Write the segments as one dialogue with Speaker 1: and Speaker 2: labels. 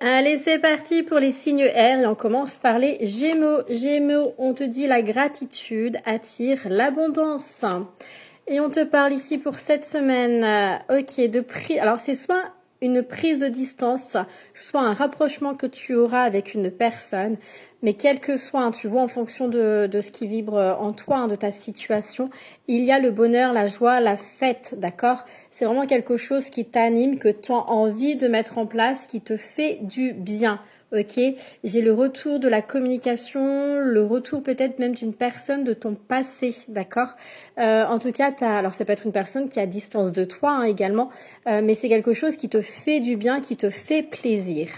Speaker 1: Allez, c'est parti pour les signes R et on commence par les Gémeaux. Gémeaux, on te dit la gratitude attire l'abondance. Et on te parle ici pour cette semaine, alors c'est soit une prise de distance, soit un rapprochement que tu auras avec une personne, mais quel que soit, tu vois, en fonction de ce qui vibre en toi, de ta situation, il y a le bonheur, la joie, la fête, d'accord? C'est vraiment quelque chose qui t'anime, que tu as envie de mettre en place, qui te fait du bien. Ok, j'ai le retour de la communication, le retour peut-être même d'une personne de ton passé, d'accord. En tout cas, alors ça peut être une personne qui est à distance de toi également, mais c'est quelque chose qui te fait du bien, qui te fait plaisir.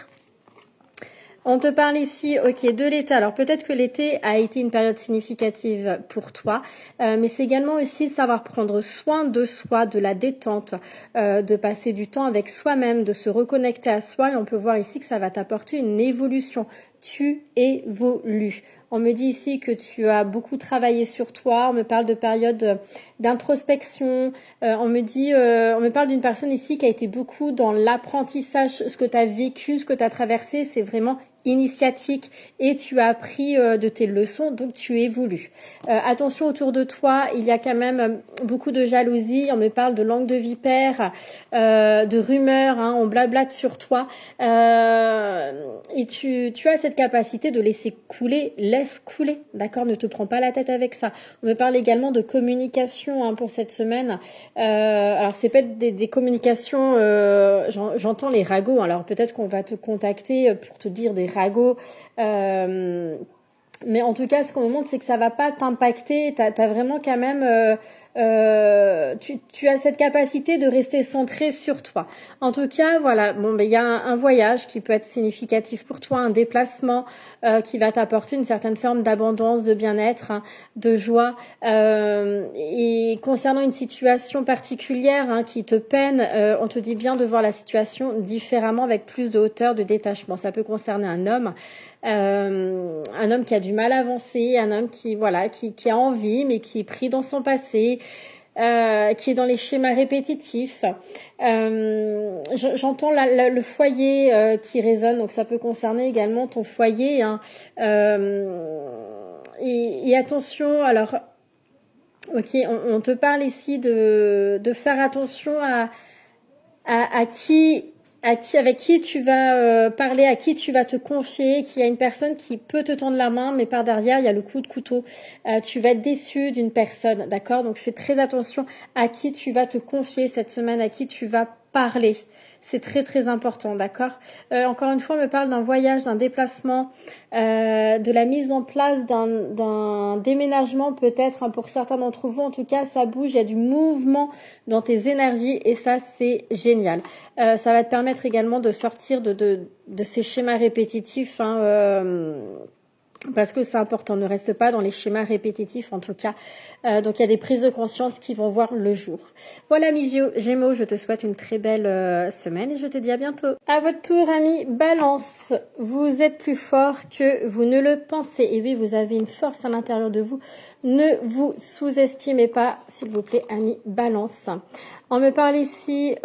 Speaker 1: On te parle ici, de l'été. Alors peut-être que l'été a été une période significative pour toi, mais c'est également aussi savoir prendre soin de soi, de la détente, de passer du temps avec soi-même, de se reconnecter à soi. Et on peut voir ici que ça va t'apporter une évolution. Tu évolues. On me dit ici que tu as beaucoup travaillé sur toi. On me parle de période d'introspection. On me parle d'une personne ici qui a été beaucoup dans l'apprentissage. Ce que tu as vécu, ce que tu as traversé, c'est vraiment initiatique et tu as appris de tes leçons, donc tu évolues. Attention, autour de toi, il y a quand même beaucoup de jalousie. On me parle de langue de vipère, de rumeurs, on blablate sur toi. Et tu as cette capacité de laisser couler, laisse couler, d'accord? Ne te prends pas la tête avec ça. On me parle également de communication pour cette semaine. Alors c'est peut-être des communications, j'entends les ragots, alors peut-être qu'on va te contacter pour te dire des ragots, mais en tout cas ce qu'on me montre c'est que ça va pas t'impacter. T'as vraiment quand même tu as cette capacité de rester centré sur toi. En tout cas, voilà, il y a un voyage qui peut être significatif pour toi, un déplacement qui va t'apporter une certaine forme d'abondance, de bien-être, de joie. Et concernant une situation particulière qui te peine, on te dit bien de voir la situation différemment, avec plus de hauteur, de détachement. Ça peut concerner un homme qui a du mal à avancer, un homme qui a envie mais qui est pris dans son passé, qui est dans les schémas répétitifs. J'entends le foyer qui résonne, donc ça peut concerner également ton foyer. Et attention, alors, on te parle ici de faire attention avec qui tu vas parler, à qui tu vas te confier, qu'il y a une personne qui peut te tendre la main, mais par derrière, il y a le coup de couteau. Tu vas être déçu d'une personne, d'accord? Donc, fais très attention à qui tu vas te confier cette semaine, à qui tu vas parler. C'est très, très important, d'accord? Encore une fois, on me parle d'un voyage, d'un déplacement, de la mise en place d'un déménagement peut-être pour certains d'entre vous. En tout cas, ça bouge, il y a du mouvement dans tes énergies et ça, c'est génial. Ça va te permettre également de sortir de ces schémas répétitifs, parce que c'est important, ne reste pas dans les schémas répétitifs en tout cas. Donc il y a des prises de conscience qui vont voir le jour. Voilà amis Gémeaux, je te souhaite une très belle semaine et je te dis à bientôt. À votre tour amis Balance, vous êtes plus fort que vous ne le pensez. Et oui, vous avez une force à l'intérieur de vous. Ne vous sous-estimez pas, s'il vous plaît amis Balance. On me parle ici,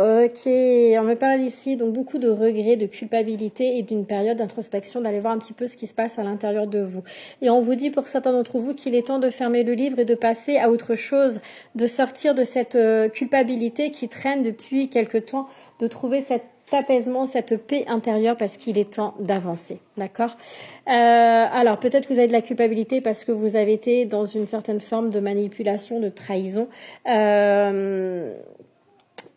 Speaker 1: donc beaucoup de regrets, de culpabilité et d'une période d'introspection, d'aller voir un petit peu ce qui se passe à l'intérieur de vous. Et on vous dit pour certains d'entre vous qu'il est temps de fermer le livre et de passer à autre chose, de sortir de cette culpabilité qui traîne depuis quelque temps, de trouver cet apaisement, cette paix intérieure parce qu'il est temps d'avancer, d'accord? Alors peut-être que vous avez de la culpabilité parce que vous avez été dans une certaine forme de manipulation, de trahison.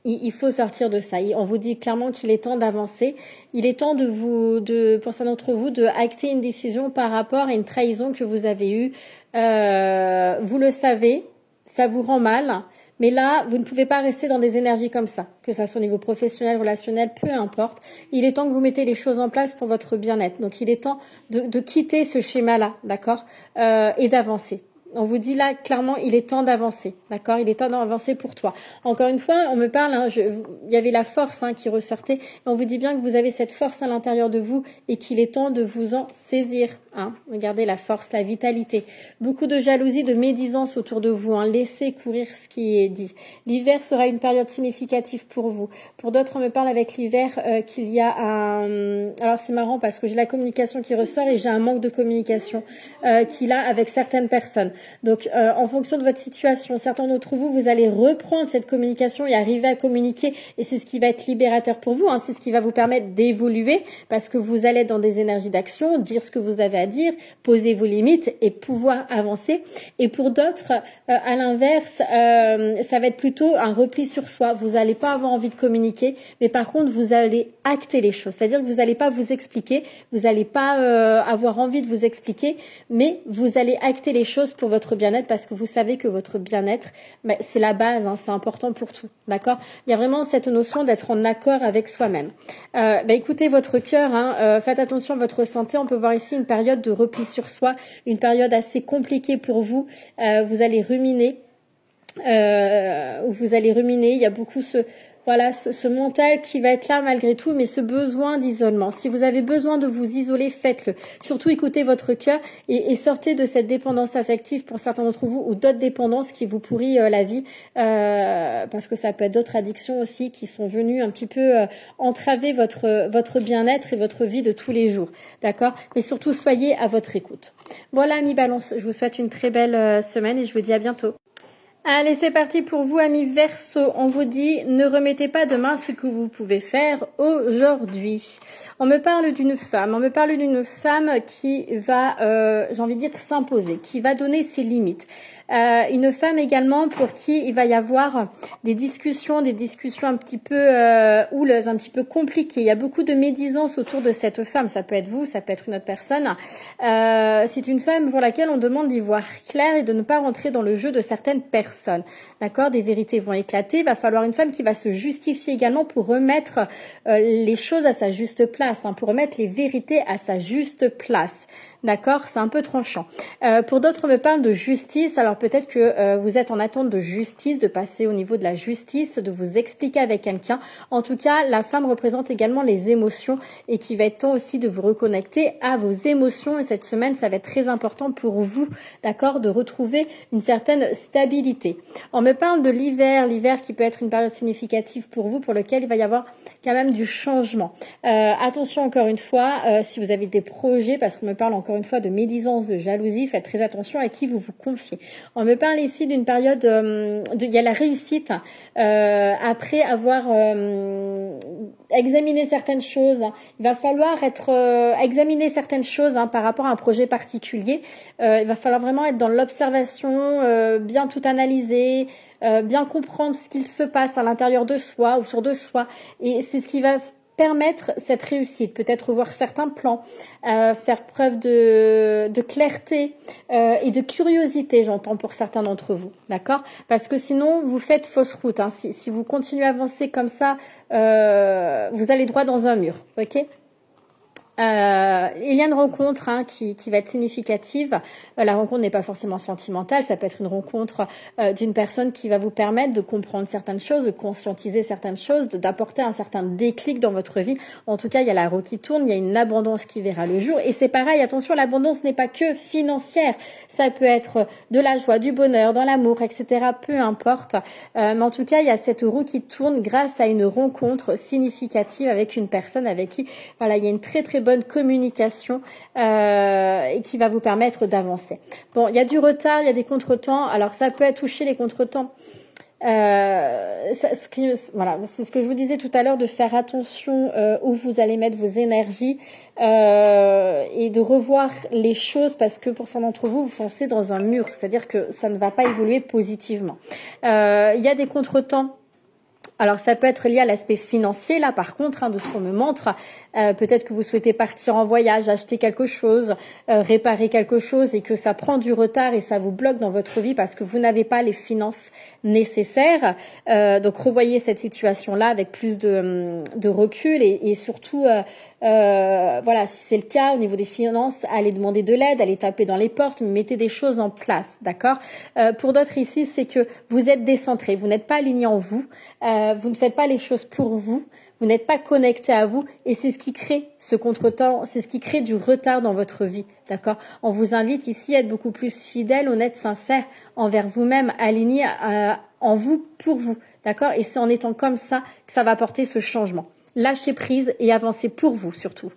Speaker 1: Il faut sortir de ça. On vous dit clairement qu'il est temps d'avancer. Il est temps pour certains d'entre vous, de acter une décision par rapport à une trahison que vous avez eue. Vous le savez, ça vous rend mal. Mais là, vous ne pouvez pas rester dans des énergies comme ça, que ça soit au niveau professionnel, relationnel, peu importe. Il est temps que vous mettez les choses en place pour votre bien-être. Donc, il est temps de quitter ce schéma-là, d'accord, et d'avancer. On vous dit là, clairement, il est temps d'avancer, d'accord? Il est temps d'avancer pour toi. Encore une fois, on me parle, hein, il y avait la force qui ressortait. On vous dit bien que vous avez cette force à l'intérieur de vous et qu'il est temps de vous en saisir. Regardez la force, la vitalité. Beaucoup de jalousie, de médisance autour de vous. Laissez courir ce qui est dit. L'hiver sera une période significative pour vous. Pour d'autres, on me parle avec l'hiver qu'il y a un... Alors c'est marrant parce que j'ai la communication qui ressort et j'ai un manque de communication qu'il a avec certaines personnes. Donc en fonction de votre situation, certains d'entre vous, vous allez reprendre cette communication et arriver à communiquer et c'est ce qui va être libérateur pour vous. C'est ce qui va vous permettre d'évoluer parce que vous allez être dans des énergies d'action, dire ce que vous avez à dire, poser vos limites et pouvoir avancer. Et pour d'autres, à l'inverse, ça va être plutôt un repli sur soi. Vous n'allez pas avoir envie de communiquer, mais par contre, vous allez acter les choses. C'est-à-dire que vous n'allez pas vous expliquer, vous n'allez pas avoir envie de vous expliquer, mais vous allez acter les choses pour votre bien-être parce que vous savez que votre bien-être, c'est la base, c'est important pour tout. D'accord? Il y a vraiment cette notion d'être en accord avec soi-même. Écoutez votre cœur, faites attention à votre santé. On peut voir ici une période de repli sur soi, une période assez compliquée pour vous. Vous allez ruminer. Il y a beaucoup ce mental qui va être là malgré tout, mais ce besoin d'isolement. Si vous avez besoin de vous isoler, faites-le. Surtout écoutez votre cœur et sortez de cette dépendance affective pour certains d'entre vous ou d'autres dépendances qui vous pourrissent la vie, parce que ça peut être d'autres addictions aussi qui sont venues un petit peu entraver votre bien-être et votre vie de tous les jours. D'accord? Mais surtout soyez à votre écoute. Voilà, amis Balance, je vous souhaite une très belle semaine et je vous dis à bientôt. Allez, c'est parti pour vous, amis Verseau. On vous dit, ne remettez pas demain ce que vous pouvez faire aujourd'hui. On me parle d'une femme qui va, j'ai envie de dire, s'imposer, qui va donner ses limites. Une femme également pour qui il va y avoir des discussions un petit peu houleuses, un petit peu compliquées. Il y a beaucoup de médisance autour de cette femme. Ça peut être vous, ça peut être une autre personne. C'est une femme pour laquelle on demande d'y voir clair et de ne pas rentrer dans le jeu de certaines personnes. D'accord? Des vérités vont éclater. Il va falloir une femme qui va se justifier également pour remettre les choses à sa juste place, pour remettre les vérités à sa juste place. D'accord? C'est un peu tranchant. Pour d'autres, on me parle de justice. Alors peut-être que vous êtes en attente de justice, de passer au niveau de la justice, de vous expliquer avec quelqu'un. En tout cas, la femme représente également les émotions et qu'il va être temps aussi de vous reconnecter à vos émotions. Et cette semaine, ça va être très important pour vous, d'accord, de retrouver une certaine stabilité. On me parle de l'hiver qui peut être une période significative pour vous, pour lequel il va y avoir quand même du changement. Attention encore une fois, si vous avez des projets, parce qu'on me parle encore une fois de médisance, de jalousie, faites très attention à qui vous vous confiez. On me parle ici d'une période, il y a la réussite après avoir examiné certaines choses. Il va falloir examiner certaines choses par rapport à un projet particulier. Il va falloir vraiment être dans l'observation, bien tout analyser, bien comprendre ce qu'il se passe à l'intérieur de soi, autour de soi. Et c'est ce qui va permettre cette réussite, peut-être revoir certains plans, faire preuve de clarté et de curiosité, j'entends pour certains d'entre vous, d'accord? Parce que sinon, vous faites fausse route. Si vous continuez à avancer comme ça, vous allez droit dans un mur, ok? Il y a une rencontre qui va être significative. La rencontre n'est pas forcément sentimentale, ça peut être une rencontre d'une personne qui va vous permettre de comprendre certaines choses, de conscientiser certaines choses, d'apporter un certain déclic dans votre vie. En tout cas, il y a la roue qui tourne, il y a une abondance qui verra le jour. Et c'est pareil, attention, l'abondance n'est pas que financière. Ça peut être de la joie, du bonheur, dans l'amour, etc. Peu importe. Mais en tout cas, il y a cette roue qui tourne grâce à une rencontre significative avec une personne avec qui, voilà, il y a une très très bonne communication et qui va vous permettre d'avancer. Bon, il y a du retard, il y a des contretemps. Alors ça peut toucher les contretemps. Voilà, c'est ce que je vous disais tout à l'heure, de faire attention où vous allez mettre vos énergies et de revoir les choses, parce que pour certains d'entre vous, vous foncez dans un mur, c'est-à-dire que ça ne va pas évoluer positivement. Il y a des contretemps Alors ça peut être lié à l'aspect financier là par contre de ce qu'on me montre. Peut-être que vous souhaitez partir en voyage, acheter quelque chose, réparer quelque chose et que ça prend du retard et ça vous bloque dans votre vie parce que vous n'avez pas les finances nécessaires. Donc revoyez cette situation là avec plus de recul et surtout voilà, si c'est le cas au niveau des finances, allez demander de l'aide, allez taper dans les portes, mettez des choses en place, d'accord? Pour d'autres ici, c'est que vous êtes décentré, vous n'êtes pas aligné en vous, vous ne faites pas les choses pour vous, vous n'êtes pas connecté à vous et c'est ce qui crée ce contretemps, c'est ce qui crée du retard dans votre vie, d'accord? On vous invite ici à être beaucoup plus fidèle, honnête, sincère envers vous-même, aligné en vous, pour vous, d'accord? Et c'est en étant comme ça que ça va apporter ce changement. Lâchez prise et avancez pour vous surtout.